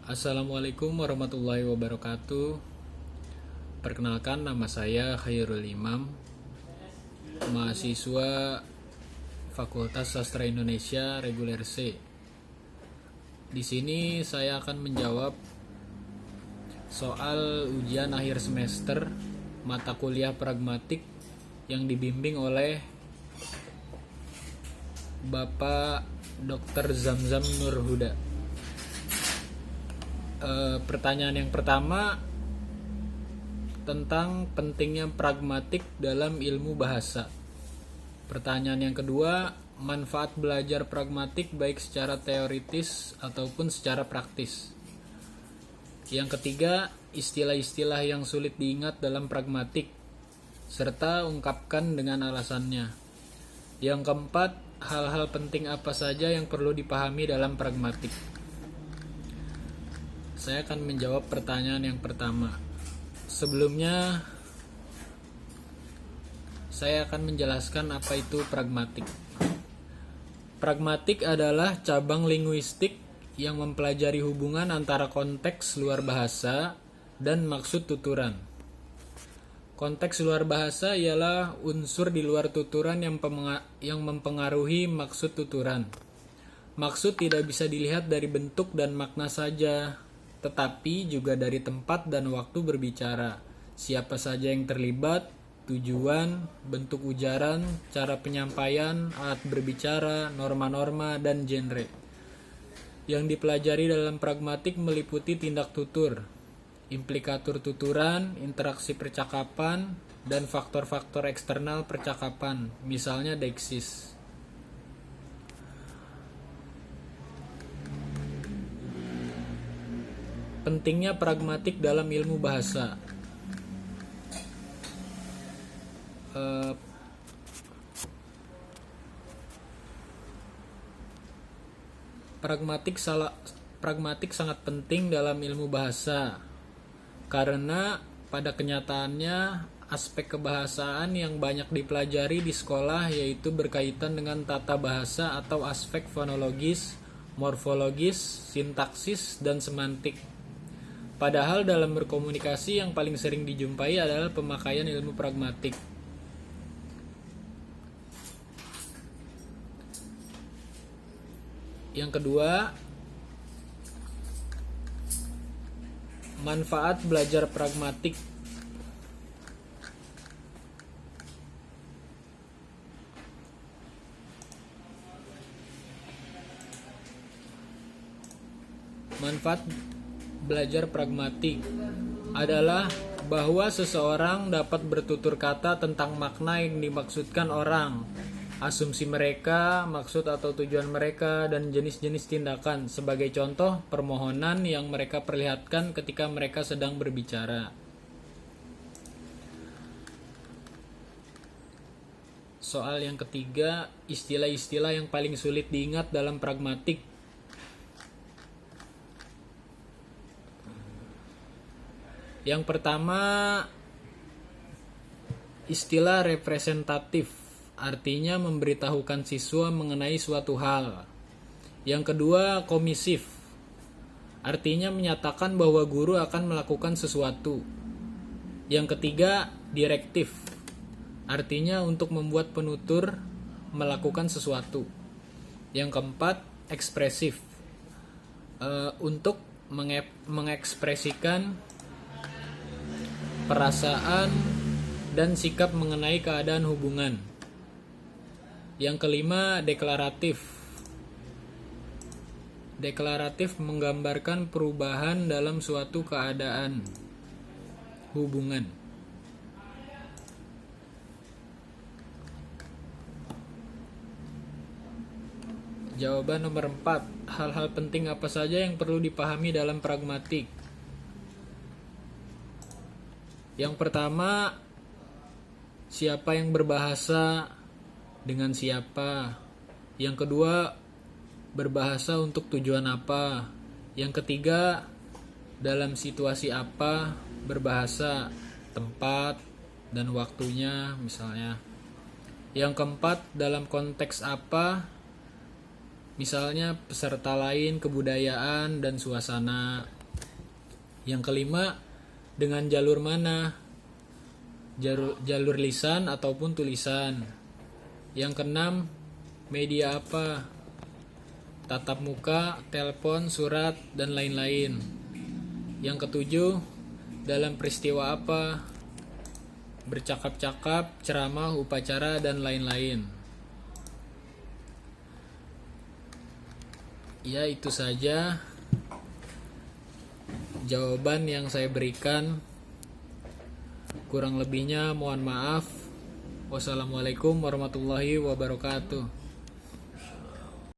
Assalamualaikum warahmatullahi wabarakatuh. Perkenalkan, nama saya Khairul Imam, mahasiswa Fakultas Sastra Indonesia Reguler C. Di sini saya akan menjawab soal ujian akhir semester mata kuliah pragmatik yang dibimbing oleh Bapak Dr. Zamzam Nurhuda. Pertanyaan yang pertama tentang pentingnya pragmatik dalam ilmu bahasa. Pertanyaan yang kedua, manfaat belajar pragmatik baik secara teoritis ataupun secara praktis. Yang ketiga, istilah-istilah yang sulit diingat dalam pragmatik serta ungkapkan dengan alasannya. Yang keempat, hal-hal penting apa saja yang perlu dipahami dalam pragmatik. Saya akan menjawab pertanyaan yang pertama. Sebelumnya, saya akan menjelaskan apa itu pragmatik. Pragmatik adalah cabang linguistik yang mempelajari hubungan antara konteks luar bahasa dan maksud tuturan. Konteks luar bahasa ialah unsur di luar tuturan yang mempengaruhi maksud tuturan. Maksud tidak bisa dilihat dari bentuk dan makna saja, tetapi juga dari tempat dan waktu berbicara, siapa saja yang terlibat, tujuan, bentuk ujaran, cara penyampaian, alat berbicara, norma-norma, dan genre. Yang dipelajari dalam pragmatik meliputi tindak tutur, implikatur tuturan, interaksi percakapan, dan faktor-faktor eksternal percakapan, misalnya deiksis. Pentingnya pragmatik dalam ilmu bahasa. Pragmatik sangat penting dalam ilmu bahasa karena pada kenyataannya aspek kebahasaan yang banyak dipelajari di sekolah yaitu berkaitan dengan tata bahasa atau aspek fonologis, morfologis, sintaksis, dan semantik. Padahal dalam berkomunikasi yang paling sering dijumpai adalah pemakaian ilmu pragmatik. Yang kedua, manfaat belajar pragmatik. Manfaat belajar pragmatik adalah bahwa seseorang dapat bertutur kata tentang makna yang dimaksudkan orang, asumsi mereka, maksud atau tujuan mereka, dan jenis-jenis tindakan. Sebagai contoh, permohonan yang mereka perlihatkan ketika mereka sedang berbicara. Soal yang ketiga, istilah-istilah yang paling sulit diingat dalam pragmatik. Yang pertama, istilah representatif, artinya memberitahukan siswa mengenai suatu hal. Yang kedua, komisif, artinya menyatakan bahwa guru akan melakukan sesuatu. Yang ketiga, direktif, artinya untuk membuat penutur melakukan sesuatu. Yang keempat, ekspresif, untuk mengekspresikan perasaan dan sikap mengenai keadaan hubungan. Yang kelima, deklaratif. Deklaratif menggambarkan perubahan dalam suatu keadaan hubungan. Jawaban nomor 4. Hal-hal penting apa saja yang perlu dipahami dalam pragmatik? Yang pertama, siapa yang berbahasa, dengan siapa. Yang kedua, berbahasa untuk tujuan apa. Yang ketiga, dalam situasi apa berbahasa, tempat dan waktunya misalnya. Yang keempat, dalam konteks apa Misalnya peserta lain, kebudayaan, dan suasana. Yang kelima, dengan jalur mana? Jalur lisan ataupun tulisan. Yang keenam, media apa? Tatap muka, telepon, surat, dan lain-lain. Yang ketujuh, dalam peristiwa apa? Bercakap-cakap, ceramah, upacara, dan lain-lain. Ya, itu saja jawaban yang saya berikan. Kurang lebihnya mohon maaf. Wassalamualaikum warahmatullahi wabarakatuh.